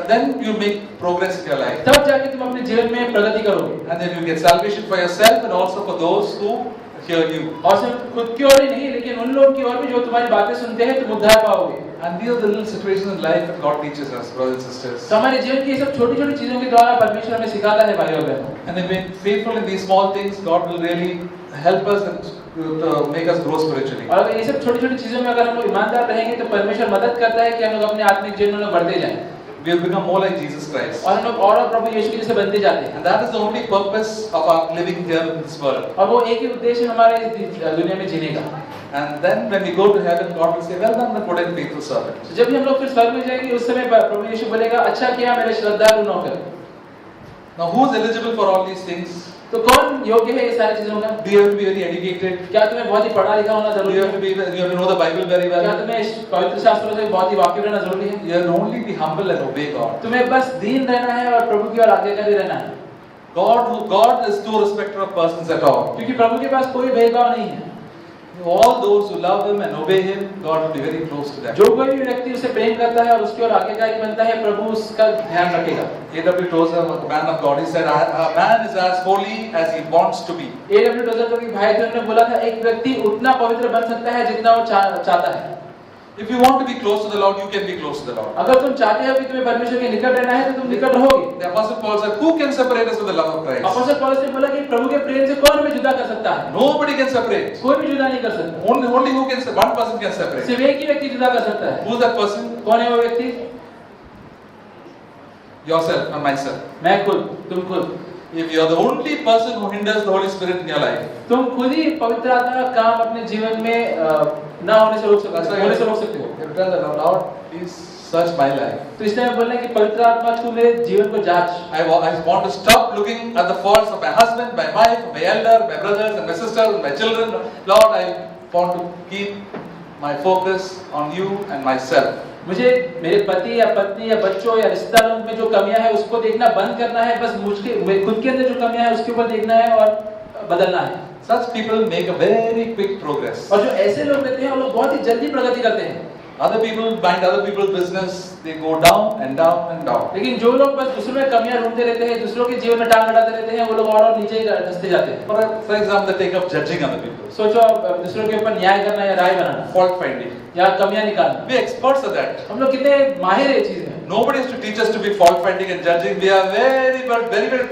then you make progress in your life. तब जाके तुम अपने जीवन में प्रगति करोगे। And then you get salvation for yourself and also for those who hear you. और सिर्फ खुद की ओर ही नहीं लेकिन उन लोगों की ओर भी जो तुम्हारी बातें सुनते हैं तुम उद्धार पाओगे। And these are the little situations in life that God teaches us, brothers and sisters. तो हमारे जीवन की ये सब छोटी-छोटी चीजों के द्वारा परमेश्वर हमें सिखाता है भाइयों बहनों। And if we're faithful in these small things, God will really help us and to make us grow spiritually. और अगर ये सब छोटी-छोटी चीजों में अगर हम लोग ईमानदार रहेंगे तो परमेश्वर मदद करता है कि हम लोग अपने आत्मिक जीवन में बढ़ते जाएं। We will become more like Jesus Christ. और हम लोग और प्रभु यीशु के जैसे बनते जाते हैं। And that is the only purpose of our living here in this world. और वो एक ही उद्देश्य है हमारे इस दुनिया में जीने का। And then when we go to heaven, God will say, well done, my good and faithful servant. तो जब भी हम लोग फिर स्वर्ग में जाएंगे उस समय प्रभु यीशु बोलेगा अच्छा किया मेरे श्रद्धालु नौकर। Now who is eligible for all these things? तो कौन योग्य है ये सारी चीजों का? Do you have to be very educated? क्या तुम्हें बहुत ही पढ़ा लिखा होना Do जरूरी you है? have to be, you have to know the Bible very क्या well? तुम्हें इस पवित्र शास्त्रों से बहुत ही वाकिफ रहना जरूरी है? You have to only be humble and obey God. तुम्हें बस दीन रहना है और प्रभु की ओर आज्ञाकारी रहना है। God is no respecter of persons at all. क्योंकि प्रभु के पास कोई भेदभाव नहीं है। All those who love Him and obey Him, God will be very close to them. जो कोई भी व्यक्ति उसे प्रेम करता है और उसकी ओर आज्ञाकारी बनता है प्रभु उसका ध्यान रखेगा। A.W. Tozer, a man of God, he said, a man is as holy as he wants to be. A.W. Trouser जो कि भाई थे उन्होंने बोला था एक व्यक्ति उतना पवित्र बन सकता है जितना वो चाहता है। If you want to be close to the Lord, you can be close to the Lord. अगर तुम चाहते हो कि तुम्हें परमेश्वर के निकट रहना है तो तुम निकट रहोगे। The Apostle Paul said, who can separate us from the love of Christ? अपोस्तल पौलुस ने बोला कि प्रभु के प्रेम से कौन हमें जुदा कर सकता है? Nobody can separate. कोई भी जुदा नहीं कर सकता। Only who can, one person can separate. सिर्फ एक ही व्यक्ति जुदा कर सकता है। Who is that person? कौन है वो व्यक्ति? Yourself, not myself. मैं खुद, तुम खुद। If you are the only person who hinders the Holy Spirit in your life, तुम खुद ही पवित्र आत्मा का काम अपने जीवन में ना होने से रोक सकते हो। होने से रोक सकते हो। you tell the Lord, please search my life. तो इसलिए मैं बोलना है कि पवित्र आत्मा तू मेरे जीवन को जांच। I want to stop looking at the faults of my husband, my wife, my elder, my brothers and my sisters and my children. Lord, I want to keep my focus on you and myself. मुझे मेरे पति या पत्नी या बच्चों या रिश्तेदारों में जो कमियां हैं उसको देखना बंद करना है। बस मुझके खुद के अंदर जो कमियां हैं उसके ऊपर देखना है और बदलना है। Such people make a very quick progress. और जो ऐसे लोग रहते हैं वो लोग बहुत ही जल्दी प्रगति करते हैं। Other people mind other people's business, they go down and down and down. लेकिन जो लोग बस दूसरों में कमियां ढूंढते रहते हैं, दूसरों के जीवन में टांग अड़ाते रहते हैं, वो लोग और नीचे धंसते जाते हैं। For example, they take up judging other people, सोचो दूसरों के ऊपर न्याय करना या राय बनाना fault finding. या कमियां निकालना। We are experts at that. हम लोग कितने माहिर है इस चीज में। Nobody has to teach us to be fault finding and judging. We are very well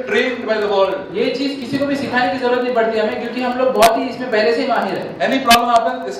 trained by the world. ये चीज किसी को भी सिखाने की जरूरत नहीं पड़ती हमें क्योंकि हम लोग बहुत ही इसमें पहले से ही माहिर है। Any problem happens,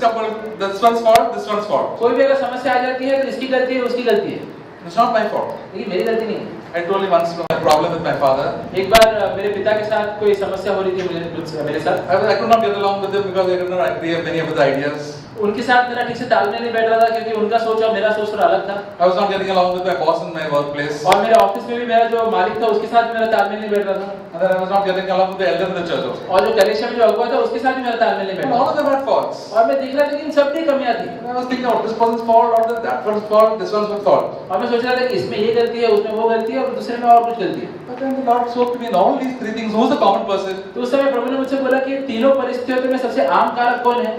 this one's fault, this one's fault. कोई भी अगर समस्या आ जाती है तो इसकी गलती है उसकी गलती है, It's not my fault. लेकिन मेरी गलती नहीं है। I told you once my problem with my father. एक बार मेरे पिता के साथ कोई समस्या हो रही थी मेरे साथ। I could not get along with him because I did not agree with many of his ideas. उनके साथ मेरा ठीक से तालमेल नहीं बैठ रहा था क्योंकि उनका सोच और मेरा सोच थोड़ा अलग था। I was not getting along with my boss in my workplace. और मेरे ऑफिस में भी मेरा जो मालिक था उसके साथ मेरा तालमेल नहीं बैठ रहा था। And then I was not getting along with the elder in the church also. और जो कलीसिया में जो अगुवा था उसके साथ भी मेरा तालमेल नहीं बैठ And रहा all of them had faults. था। और मैं देख रहा था कि इन सब में कमियां थी। And I was thinking, oh, this person's fault, or that person's fault, this one's fault. और मैं सोच रहा था कि इसमें ये गलती है, उसमें वो गलती है और दूसरे में और कुछ गलती है। But then the Lord spoke to me in all these three things. Who's the common person? तो उस समय प्रभु ने मुझसे बोला कि तीनों परिस्थितियों में सबसे आम कारक कौन है?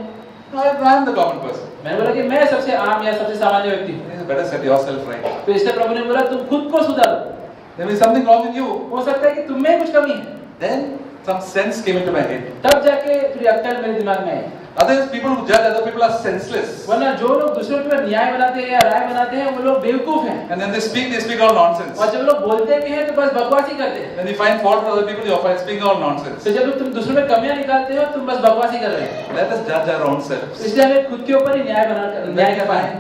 I am the common person. मैंने बोला कि मैं सबसे आम या सबसे सामान्य व्यक्ति हूँ। You better set yourself right. तो इसलिए प्रभु ने बोला तुम खुद को सुधारो। There may be something wrong in you. हो सकता है कि तुम में कुछ कमी है। Then some sense came into my head. तब जाके थोड़ी अक्ल मेरे दिमाग में आई। Others, people who judge other people are senseless. वरना जो लोग दूसरों के ऊपर न्याय बनाते हैं या राय बनाते हैं वो लोग बेवकूफ हैं। And then they speak all nonsense. और जब लोग बोलते भी हैं तो बस बकवास ही करते हैं। When you find fault with other people, you are speaking all nonsense. तो जब तुम दूसरों में कमियां निकालते हो तुम बस बकवास ही कर रहे हो। Let us judge our own selves. इसलिए हमें खुद के ऊपर ही न्याय कर पाए।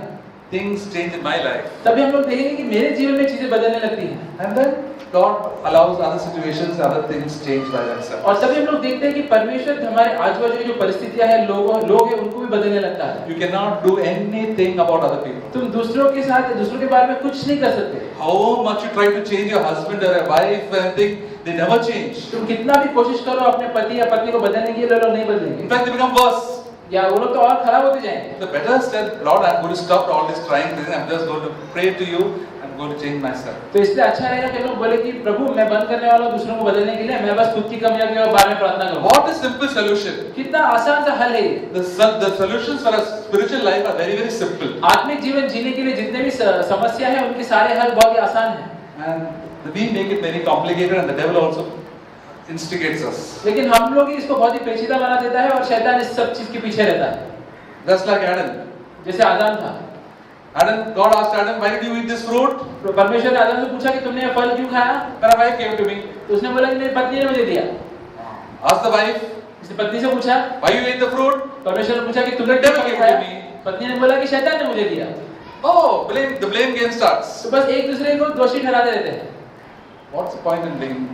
Things change in my life. तभी हम लोग देखेंगे कि मेरे जीवन में चीजें बदलने लगती हैं। And then God allows other situations, other things change by themselves. और तभी हम लोग देखते हैं कि परमेश्वर हमारे आजू-बाजू की जो परिस्थितियां हैं, लोग हैं उनको भी बदलने लगता है। You cannot do anything about other people. तुम दूसरों के साथ दूसरों के बारे में कुछ नहीं कर सकते। How much you try to change your husband or a wife and think they never change. तुम कितना भी कोशिश करो अपने पति या पत्नी को बदलने की, लोग नहीं बदलेंगे। In fact, they become worse. या वो लोग तो और खराब होते जाएंगे। The better said, Lord, I'm going to stop all this trying thing. I'm just going to pray to you. I'm going to change myself. तो इसलिए अच्छा रहेगा कि लोग बोले कि प्रभु मैं बंद करने वाला हूँ दूसरों को बदलने के लिए, मैं बस खुद की कमियों के बारे में प्रार्थना करूँगा। What a simple solution. कितना आसान सा हल है ये। The solutions for a spiritual life are very, very simple. आत्मिक जीवन जीने के लिए जितने भी समस्या है उनके सारे हल बहुत ही आसान हैं। And we make it very complicated, and the devil also instigates us. लेकिन हम लोग ही इसको बहुत ही पेचीदा बना देता है और शैतान इस सब चीज के पीछे रहता है। Just like Adam. जैसे आदम था। God asked Adam, why did you eat this fruit? तो परमेश्वर ने आदम से पूछा कि तुमने ये फल क्यों खाया? My wife gave it to me. तो उसने बोला कि मेरी पत्नी ने मुझे दिया। Ask the wife. उसने पत्नी से पूछा, why you ate the fruit? परमेश्वर ने पूछा कि तुमने The devil gave it to me. पत्नी ने बोला कि शैतान ने मुझे दिया। Oh, the blame game starts. तो बस एक दूसरे को दोषी ठहराते रहते हैं। What's the point in blame?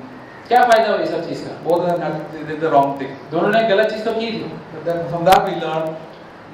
क्या फायदा हुआ इस सब चीज का? Both of them did the wrong thing. दोनों ने गलत चीज तो की थी। But then from that we learn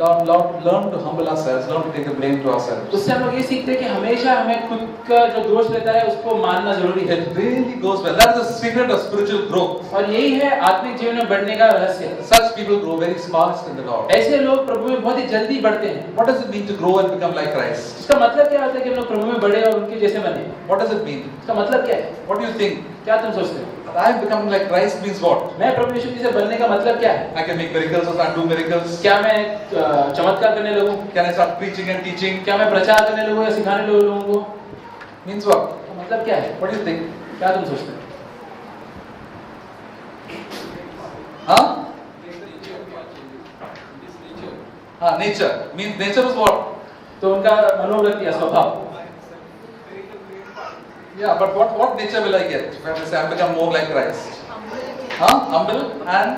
to humble ourselves, learn to take the blame to ourselves. उससे हम लोग ये सीखते हैं कि हमेशा हमें खुद का जो दोष रहता है उसको मानना जरूरी है। It really goes well. That is the secret of spiritual growth. और यही है आत्मिक जीवन में बढ़ने का रहस्य। Such people grow very fast in the Lord. ऐसे लोग प्रभु में बहुत ही जल्दी बढ़ते हैं। What does it mean to grow and become like Christ? इसका मतलब क्या होता है कि हम लोग प्रभु में बढ़े और उनके जैसे बने? What does it mean? इसका मतलब क्या है? What do you think? क्या तुम सोचते हो? I am becoming like Christ means what? मैं प्रभु यीशु जैसे बनने का मतलब क्या है? I can make miracles or can't do miracles. क्या मैं चमत्कार करने लगूं? Can I start preaching and teaching? क्या मैं प्रचार करने लगूं या सिखाने लगूं लोगों को? Means what? इसका मतलब क्या है? What do you think? क्या तुम सोचते हो? Nature. Means nature is what? तो उनका मनोवृत्ति या स्वभाव। Yeah, but what nature will I get when I say I become more like Christ? Humble and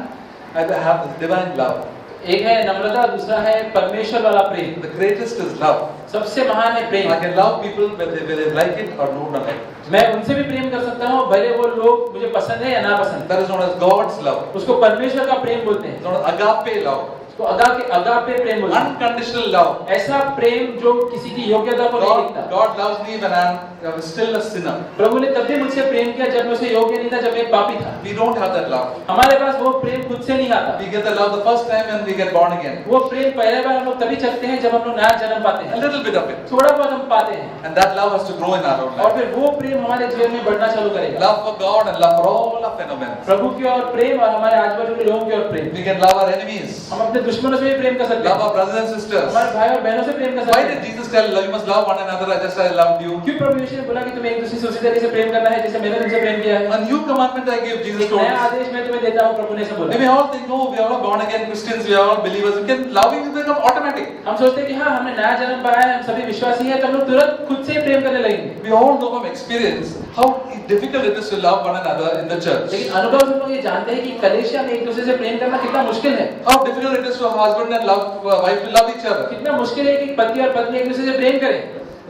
I have this divine love. एक है नम्रता, दूसरा है परमेश्वर वाला प्रेम। The greatest is love. सबसे महान है प्रेम। I can love people whether they like it or no like it. मैं उनसे भी प्रेम कर सकता हूँ भले वो लोग मुझे पसंद है या ना पसंद। That is known as God's love. उसको परमेश्वर का प्रेम बोलते हैं। It's known as agape love. उसको अगापे प्रेम बोलते हैं। Unconditional love. ऐसा प्रेम जो किसी की योग्यता को नहीं देखता। God loves me when I'm still a sinner. प्रभु ने तब भी मुझसे प्रेम किया जब मैं उसे योग्य नहीं था, जब मैं एक पापी था। We don't have that love. हमारे पास वो प्रेम खुद से नहीं आता। We get the love the first time when we get born again. वो प्रेम पहले बार हम लोग तभी चखते हैं जब हम लोग नया जन्म पाते हैं। A little bit of it. थोड़ा बहुत हम पाते हैं। And that love has to grow in our own और life. फिर वो प्रेम हमारे जीवन में बढ़ना चालू करेगा। Love for God and love for all our phenomena. प्रभु की ओर प्रेम और हमारे आजू-बाजू के लोगों की ओर प्रेम। We can love our enemies. हम अपने दुश्मनों से भी प्रेम कर सकते हैं। Love our brothers and sisters. हमारे भाई और बहनों से प्रेम कर सकते Why हैं। did Jesus tell you must love one another just as I loved you? क्यों प्रभु यीशु ने बोला कि तुम्हें एक दूसरे से उसी तरीके से प्रेम करना है जैसे मैंने तुमसे प्रेम किया है? A new commandment I give, Jesus एक told नया us. आदेश मैं तुम्हें देता हूँ, प्रभु ने ऐसा बोला। We may all think, oh, we are all born again Christians, we are all believers. We can loving will become automatic. हम सोचते हैं कि हाँ हमने नया जन्म पाया है, हम सभी विश्वासी हैं, तो हम लोग तुरंत खुद से ही प्रेम करने लगेंगे। We all know from experience how difficult it is to love one another in the church. लेकिन अनुभव से हम लोग ये जानते हैं कि कलीसिया में एक दूसरे से प्रेम करना कितना मुश्किल है। How difficult it is for husband and wife to love each other. कितना मुश्किल है कि पति और पत्नी एक दूसरे से प्रेम करें।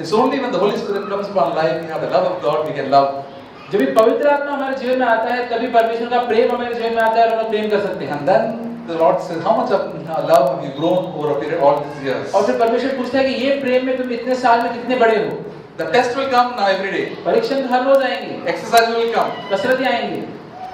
It's only when the Holy Spirit comes upon our life, we have the love of God, we can love. जब भी पवित्र आत्मा हमारे जीवन में आता है, तभी परमेश्वर का प्रेम हमारे जीवन में आता है और हम लोग प्रेम कर सकते हैं। And then the Lord says, how much of love have you grown over a period all these years? और फिर परमेश्वर पूछता है कि ये प्रेम में तुम इतने साल में कितने बड़े हो? The test will come now every day. परीक्षण हर रोज आएंगे, Exercise will come. कसरतें आएंगी।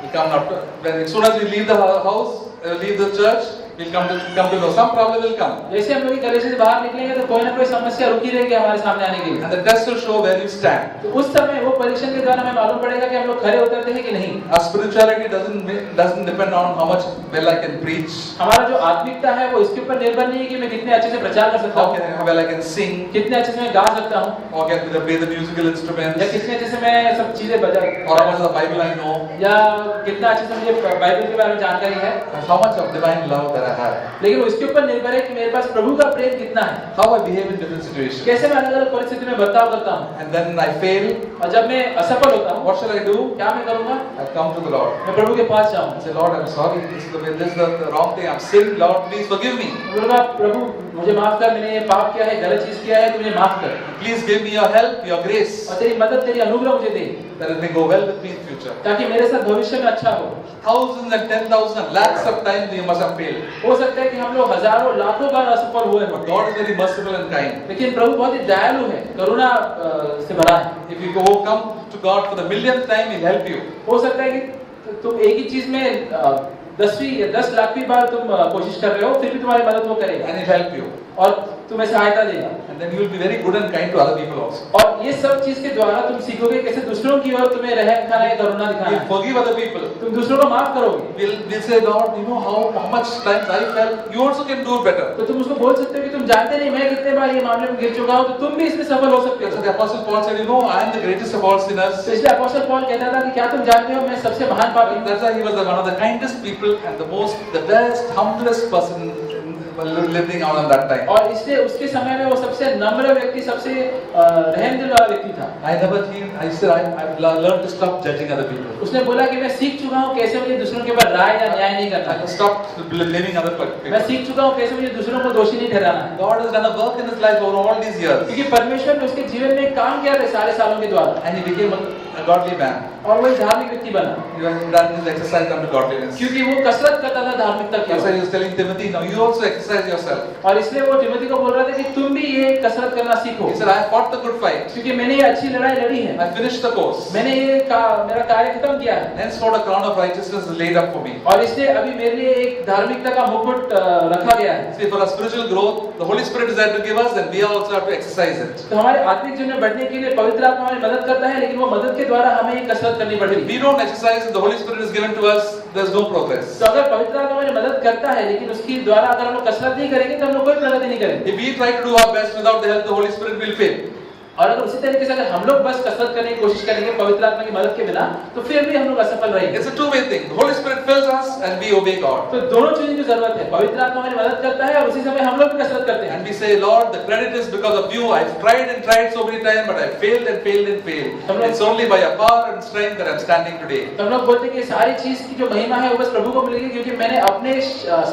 We come not when as soon as we leave the house, leave the church, we'll come to know some problem will come. जैसे हम लोग college से बाहर निकलेंगे तो कोई ना कोई समस्या रुकी रहेगी हमारे सामने आने के लिए। And the test will show where you stand. तो उस समय वो परीक्षण के द्वारा हमें मालूम पड़ेगा कि हम लोग खरे उतरते हैं कि नहीं। Our spirituality doesn't depend on how much well I can preach, हमारा जो आत्मिकता है वो इसके ऊपर निर्भर नहीं है कि मैं कितने अच्छे से प्रचार कर सकता हूँ, how well I can sing, कितने अच्छे से मैं गा सकता हूँ, or can play the musical instruments, या कितने अच्छे से मैं सब चीजें बजा, or how much of the Bible I know, या कितना अच्छे से मुझे बाइबल के बारे में जानकारी है, and how much of divine love that I have, लेकिन इसके ऊपर निर्भर है कि मेरे पास प्रभु का प्रेम कितना है, how I behave in different situations. कैसे मैं अलग-अलग परिस्थिति में बर्ताव करता हूँ, And then I fail, और जब मैं असफल होता हूँ, what shall I do? क्या मैं करूँगा? I come to the Lord. मैं प्रभु के पास जाऊँ। I say, Lord, I'm sorry. This is the wrong thing. I'm sinned. Lord, please forgive me. बोलूँगा प्रभु मुझे माफ कर, मैंने ये पाप किया है, गलत चीज किया है, तू मुझे माफ कर। Please give me your help, your grace, और तेरी मदद, तेरी अनुग्रह मुझे दे, that it may go well with me in future. ताकि मेरे साथ भविष्य में अच्छा हो। Thousands and 10,000 lakhs of times you must have failed. हो सकता है कि हम लोग हजारों लाखों बार असफल हुए But हों, God is very merciful and kind. लेकिन प्रभु बहुत ही दयालु है, करुणा से भरा है। If you go come to God for the millionth time, He'll help you. हो सकता है कि तुम एक ही चीज में 10वीं या 10 लाखवीं बार तुम कोशिश कर रहे हो, फिर भी तुम्हारी मदद वो करेगा And He'll help you. और तुम्हें सहायता देगा। And then you will be very good and kind to other people also. और ये सब चीज के द्वारा तुम सीखोगे कैसे दूसरों की ओर तुम्हें रहम खाना है, करुणा दिखाना You'll है। forgive other people. तुम दूसरों को माफ करोगे। We'll say, Lord, you know how much times I fell. You also can do better. तो तुम उसको बोल सकते हो कि तुम जानते नहीं मैं कितने बार ये मामले में गिर चुका हूँ, तो तुम भी इसमें सफल हो सकते So हो। the Apostle Paul said, you know, I am the greatest of all sinners. तो इसलिए अपोस्टल पौल कहता था कि क्या तुम जानते हो मैं सबसे महान पापी हूँ। That's why he was one of the kindest people and the best, humblest person living out on that time. और इसलिए उसके समय में वो सबसे नम्र व्यक्ति, सबसे रहम दिल वाला व्यक्ति था। I said, I've learned to stop judging other people. उसने बोला कि मैं सीख चुका हूँ कैसे मुझे दूसरों के ऊपर राय या न्याय नहीं करना I है। stopped blaming other मैं people. सीख चुका हूँ कैसे मुझे दूसरों को दोषी नहीं ठहराना है। God has done a work in his life over all these years. क्योंकि परमेश्वर ने उसके जीवन में काम किया था सारे सालों के द्वारा, And he became a godly man. और वो एक धार्मिक व्यक्ति बना, He has done his exercise unto godliness. क्योंकि वो कसरत करता था धार्मिकता That's why की। he was telling Timothy, now you also exercise yourself. और इसलिए वो तिमोथी को बोल रहा था कि तुम भी ये कसरत करना सीखो, He said, I have fought the good fight. क्योंकि मैंने ये अच्छी लड़ाई लड़ी है, I finished the course. मैंने मेरा कार्य खत्म किया है। Henceforth a crown of righteousness is laid up for me. और इसलिए अभी मेरे लिए एक धार्मिकता का मुकुट रखा गया है। See, for our spiritual growth, the Holy Spirit is there to give us, and we also have to exercise it. तो हमारे आत्मिक जीवन में बढ़ने के लिए पवित्र आत्मा हमारी मदद करता है, लेकिन वो मदद के द्वारा हमें ये कसरत करनी If पड़ेगी। we don't exercise and the Holy Spirit is given to us, there's no progress. तो अगर पवित्र आत्मा हमारी मदद करता है, लेकिन उसके द्वारा अगर हम लोग कसरत नहीं करेंगे तो हम लोग कोई प्रगति नहीं करेंगे। If we try to do our best without the help of the Holy Spirit, we'll fail. और अगर उसी तरीके से अगर हम लोग बस कसरत करने की कोशिश करेंगे पवित्र आत्मा की मदद के बिना, तो फिर भी हम लोग असफल रहेंगे। It's a two-way thing. The Holy Spirit fills us and we obey God. तो दोनों चीजों की जरूरत है, पवित्र आत्मा हमारी मदद करता है और उसी समय हम लोग भी कसरत करते हैं। And we say, Lord, the credit is because of you. I've tried and tried so many times, but I failed and failed and failed. It's only by your power and strength that I'm standing today. तो हम लोग बोलते हैं कि सारी चीज की जो महिमा है वो बस प्रभु को मिलेगी, क्योंकि मैंने अपने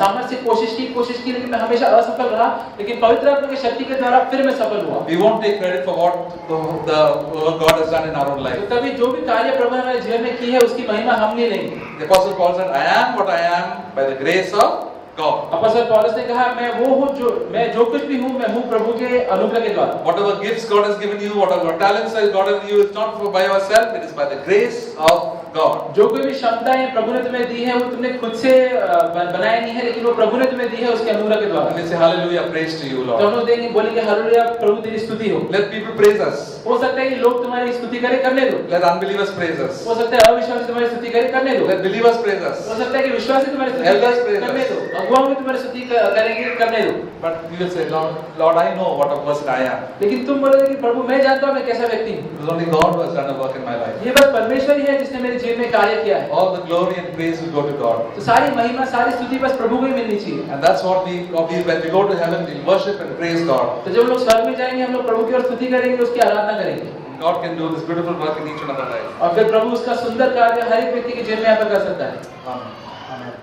सामर्थ्य से कोशिश की, लेकिन मैं हमेशा असफल रहा, लेकिन पवित्र आत्मा की शक्ति के द्वारा फिर मैं सफल हुआ। We won't take credit for what God has done in our own life. तो तभी जो भी कार्य प्रभु ने हमारे जीवन में की है उसकी महिमा हम नहीं लेंगे। The Apostle Paul said, I am what I am by the grace of God. अपोस्तल पौलुस ने कहा मैं जो कुछ भी हूँ मैं हूँ प्रभु के अनुग्रह के द्वारा। Whatever gifts God has given you, whatever talents God has given you, it's not by yourself, it is by the grace of God. जो कोई भी क्षमताएं प्रभु ने तुम्हें दी है वो तुमने खुद से बनाई नहीं है, लेकिन वो प्रभु ने तुम्हें दी है उसके अनुग्रह के द्वारा। And we say hallelujah, praise to you, तो हम Lord. लोग बोलेंगे हालेलुया, प्रभु तेरी स्तुति हो। Let people praise us. हो सकता है कि लोग तुम्हारी स्तुति करें, करने दो। Let unbelievers praise us. हो सकता है अविश्वासी तुम्हारी स्तुति करें, करने दो। Let believers praise us. हो सकता है कि विश्वासी तुम्हारी स्तुति Elders praise करें, करने us. दो। अगुवाओं भी तुम्हारी स्तुति करेंगे, करने दो। But we will say, Lord, I know what a person I am. लेकिन तुम बोलोगे कि प्रभु मैं जानता हूँ मैं कैसा व्यक्ति हूँ। It is only God who has done a work in my life. ये बस परमेश्वर ही है जिसने मेरे जीवन में कार्य किया है। All the glory and praise will go to God. तो सारी महिमा सारी स्तुति बस प्रभु को ही मिलनी चाहिए। And that's what when we go to heaven, we worship and praise God. तो जब हम लोग स्वर्ग में जाएंगे हम लोग प्रभु की ओर स्तुति करेंगे, उसकी आराधना करेंगे। God can do this beautiful work in each and another life. और फिर प्रभु उसका सुंदर कार्य हर एक व्यक्ति के जीवन में यहाँ पर कर सकता है। Amen. आमीन।